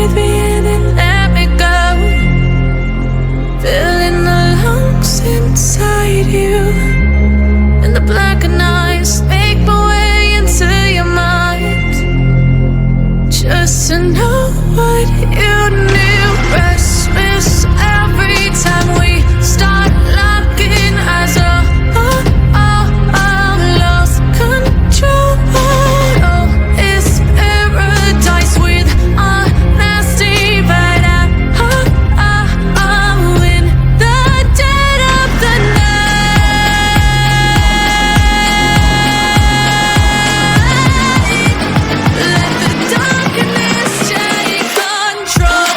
breathe me in and let me go. Filling the lungs inside you, and the blackened eyes make my way into your mind. Just to know what you knew. Restless every time we start locking eyes. Lost control. Oh, it's paradise with a nasty bite. In the dead of the night. Let the darkness take control.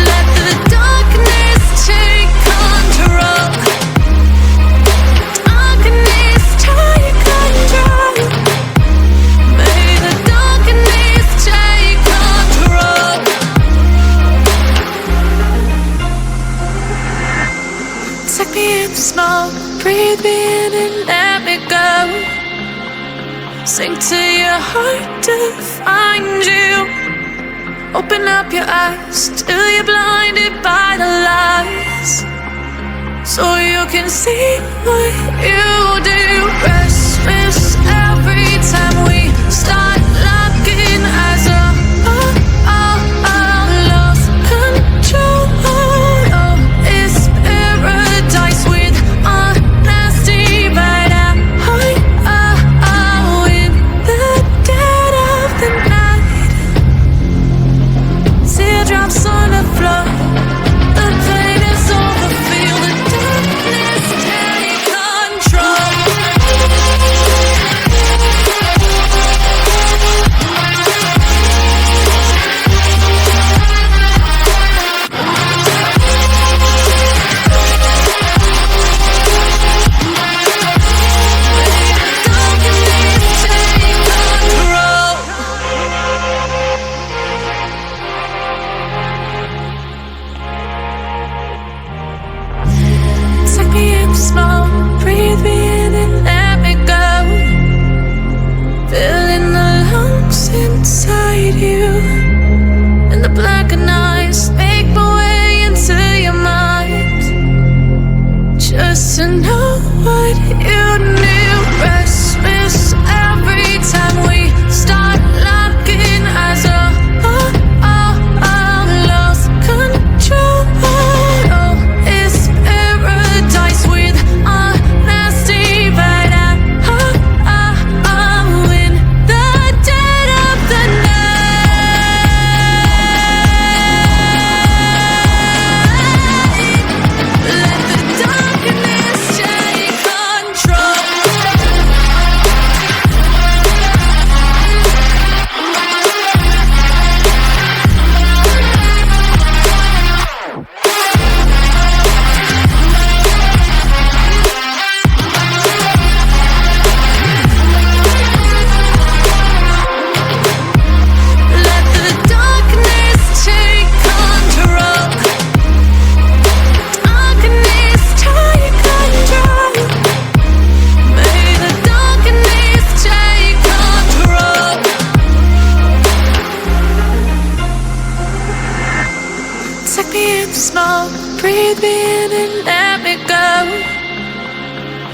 Let the darkness take control. Darkness take control. May the darkness take control. Take me in the smoke, breathe me in and let me go. Sink to your heart to find you. Open up your eyes till you're blinded by the lies, so you can see what you do. Restless every time we start locking eyes. Lost control. Oh, it's paradise with a nasty bite. In the dead of the night. Teardrops on the floor. The pain is over. Feel the darkness take control. Take me in the smoke, breathe me in and let me go. Filling the lungs inside you, and the blackened eyes make my way into your mind. Just to know what you knew. Restless every time we start locking eyes. Lost control. Oh, it's paradise with a nasty bite. In the dead of the night. Let the darkness take control. Let the darkness take control. Darkness take control. May the darkness take control. Take me in the smoke, breathe me in and let me go.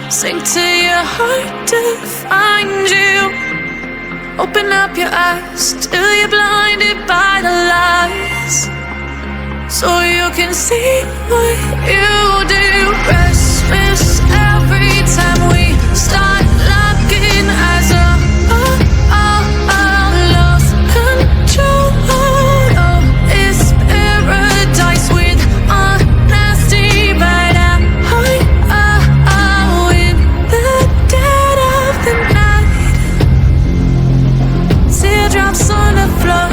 Sink to your heart to find you. Open up your eyes till you're blinded by the lies, so you can see what you do. Restless every time we start locking eyes. Lost control. Oh, it's paradise with a nasty bite. In the dead of the night. Teardrops on the floor.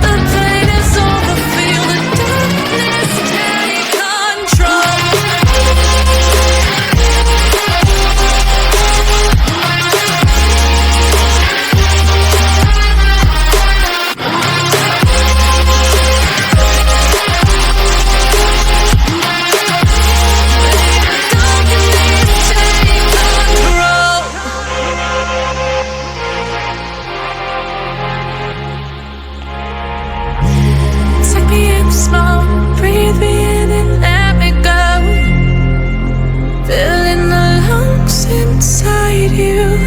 The pain is over. Feel the darkness take control. inside you,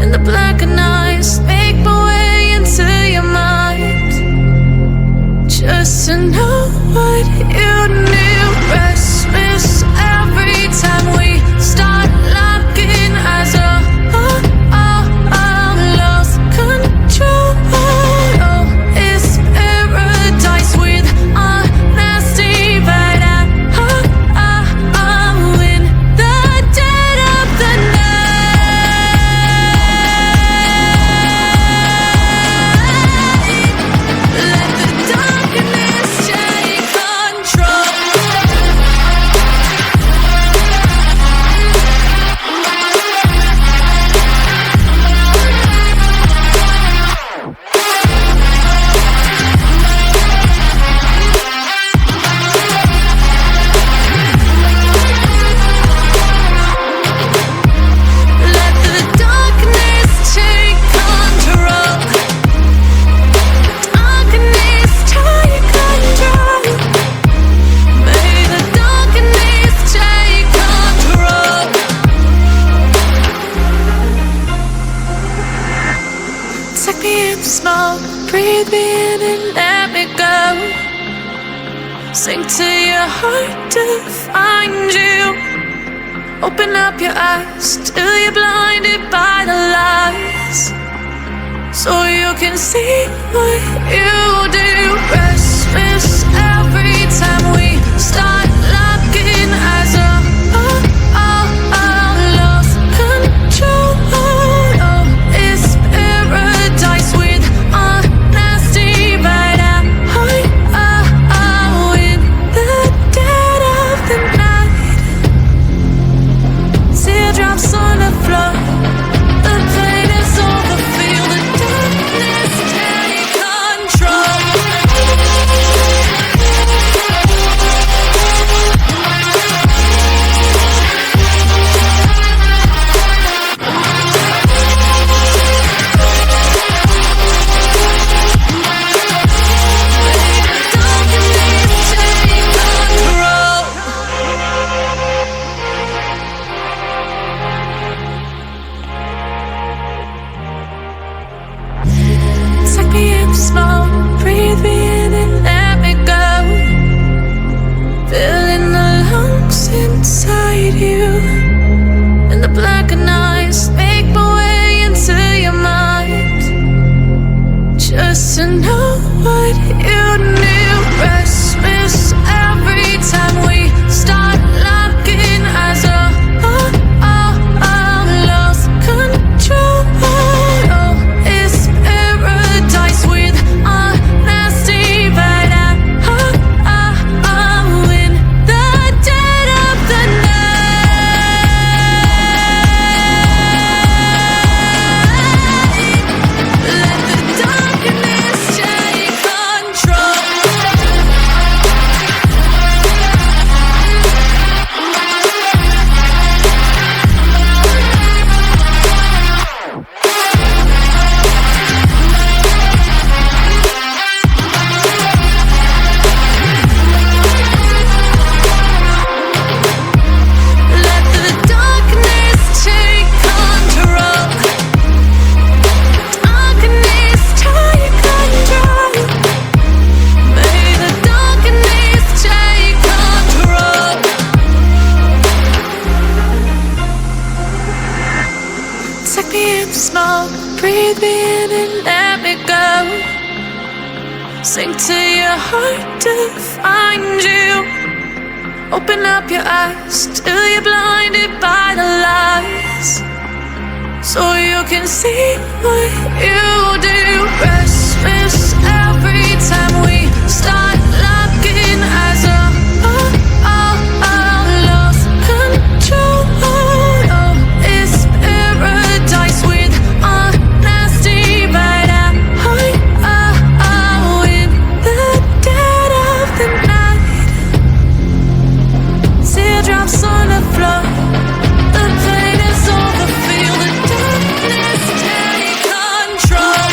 and the blackened eyes make my way into your mind, just to know what you knew. Restless every time we start locking eyes. Lost control. Oh, it's paradise with a nasty bite. I'm in the dead of the night. Let the darkness take control. Let the darkness take control. Darkness take control. May the darkness take control. Take me in the smoke, breathe me in and let me go. Sink to your heart to find you. Open up your eyes till you're blinded by the lies, so you can see what you do. Restless every time we start locking eyes. Lost control. Oh, it's paradise with a nasty bite. In the dead of the night. Teardrops on the floor. The pain is over. Feel the darkness take control. Take me in the smoke, breathe me in and let me go. Filling the lungs inside you, and the blackened eyes make my way into your mind, just to know what you knew. Restless every time we start locking eyes. Lost control. Oh, it's paradise with a nasty bite. I'm in the dead of the night. Let the darkness take control. Let the darkness take control. Darkness take control. May the darkness take control. Take me in the smoke, breathe me in and let me go. Sink to your heart to find you. Open up your eyes till you're blinded by the lies, so you can see what you do. Restless every time we start locking eyes. Lost control. Oh, it's paradise with a nasty bite. In the dead of the night. Teardrops on the floor. The pain is over. Feel the darkness take control.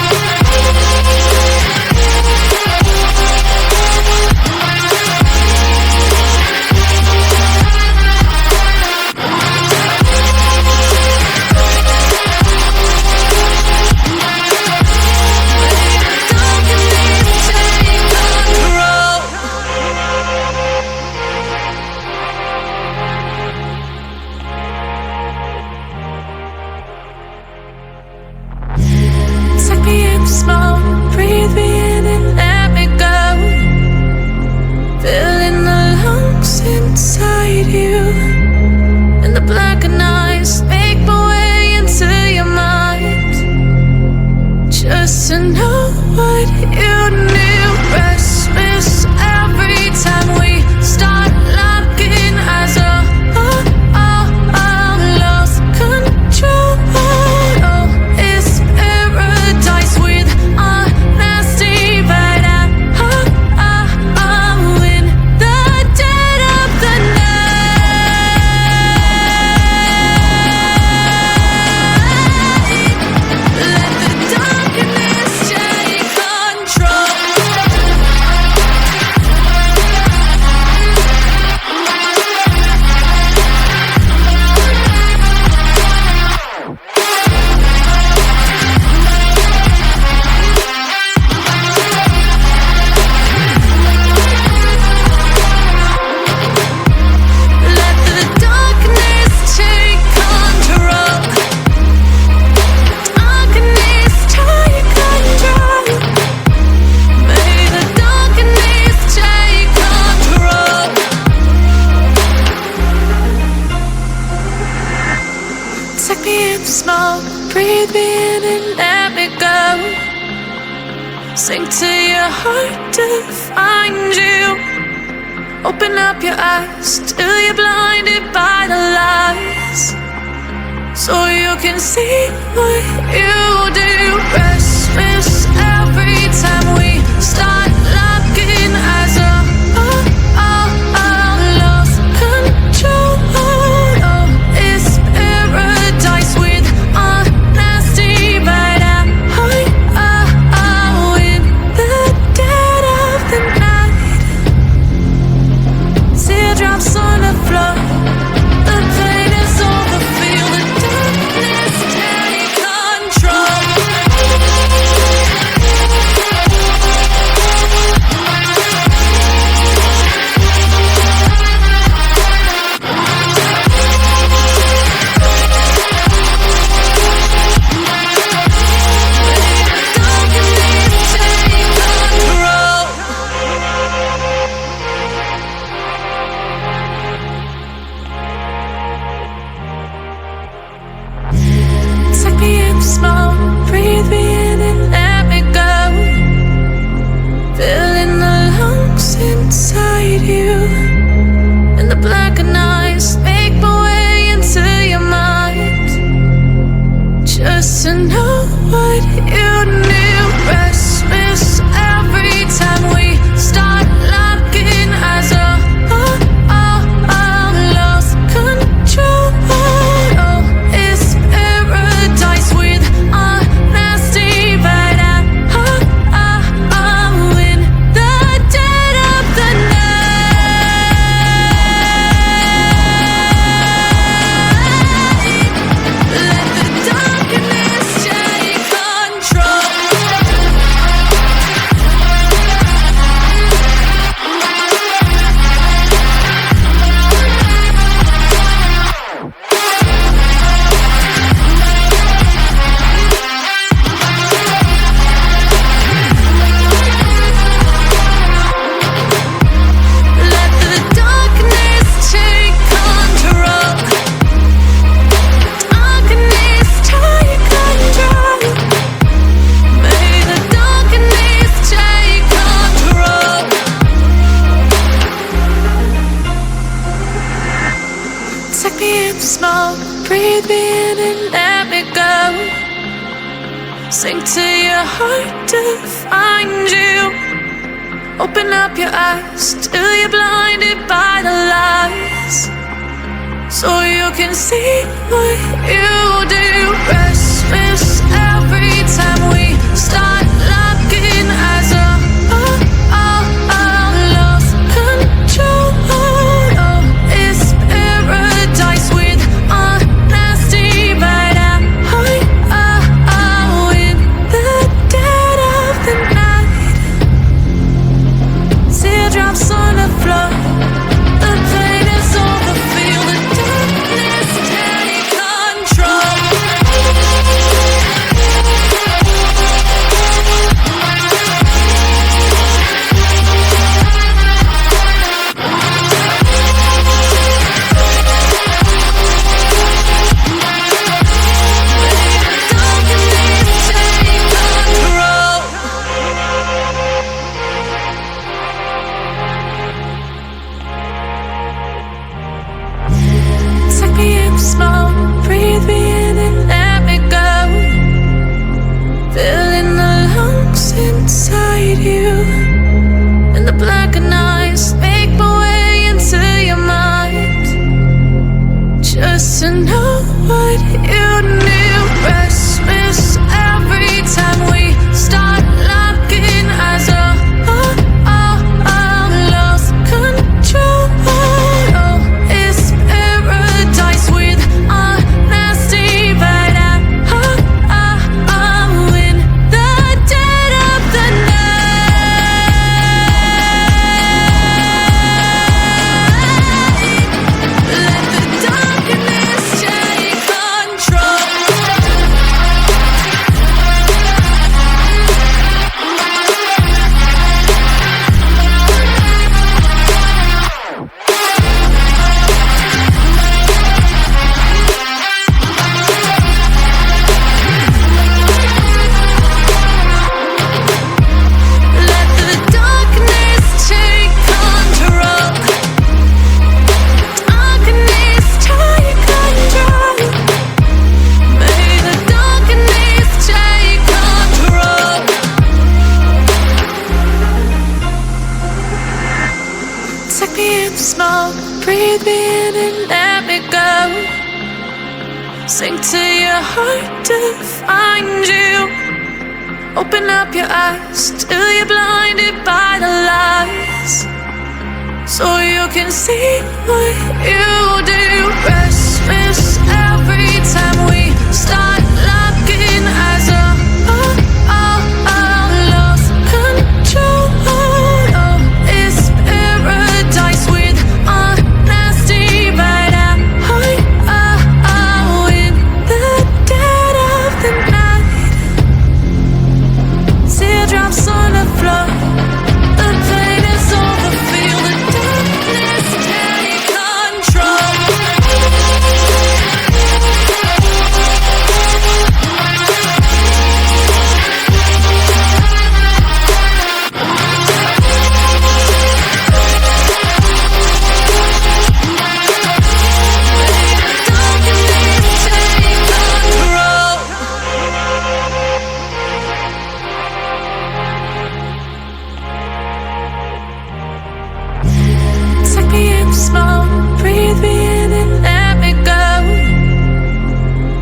Take me in the smoke, breathe me in and let me go. Sink to your heart to find you. Open up your eyes till you're blinded by the lies, so you can see what you do. Restless every time we start locking eyes up. Lost control. Oh, it's paradise with a nasty bite out. In the dead of the night. Teardrops on the floor. The pain is over. Feel the darkness take control. Take me in the smoke, breathe me in and let me go. Filling the lungs inside you, and the blackened eyes make my way into your mind, just to know what you knew. Restless every time we start locking eyes up. Lost control. Oh, it's paradise with a nasty bite out. In the dead of the night. Let the darkness take control. Let the darkness take control. Darkness take control. May the darkness take control. Take me in the smoke, breathe me in and let me go. Sink to your heart to find you. Open up your eyes till you're blinded by the lies, so you can see what you do. Restless every time we start locking eyes up. Lost control. Oh, it's paradise with a nasty bite out. In the dead of the night. Teardrops on the floor. The pain is over. Feel the darkness take control. Take me in the smoke, breathe me in and let me go. Filling the lungs inside you, and the blackened eyes make my way into your mind, just to know what you knew. Restless every time we start locking eyes up. Lost control. Oh, it's paradise with a nasty bite out. In the dead of the night. Let the darkness take control. Sink to your heart to find you. Open up your eyes till you're blinded by the lies, so you can see what you do. Restless every time we start locking eyes. Lost control. Oh, it's paradise with honesty, but I in the dead of the night. Teardrops on the floor. The pain is over. Feel the darkness take control. Take me in small, breathe me in and let me go.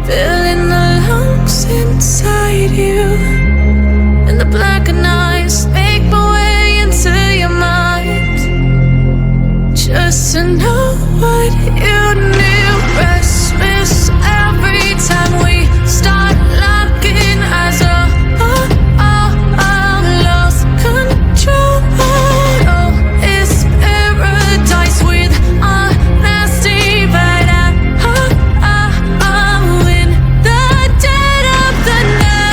Filling the lungs inside you, and the blackened eyes make my way into your mind, just to know what you knew. Restless every time we start locking eyes. Lost control. Oh, it's paradise with honesty, but I'm in the dead of the night.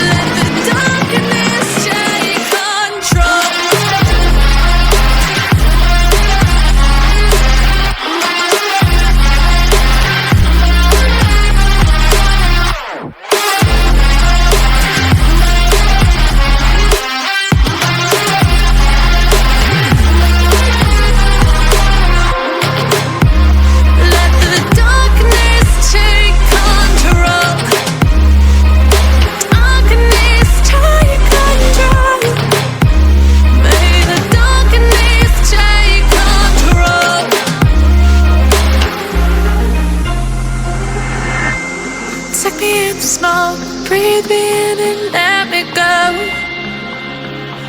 Let the darkness take control. Let the darkness take control. Darkness take control. May the darkness take control. Take me in small, breathe me in and let me go.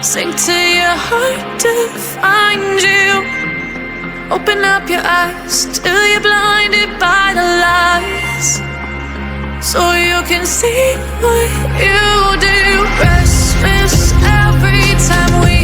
Sink to your heart to find you. Open up your eyes till you're blinded by the lies, so you can see what you do. Restless every time we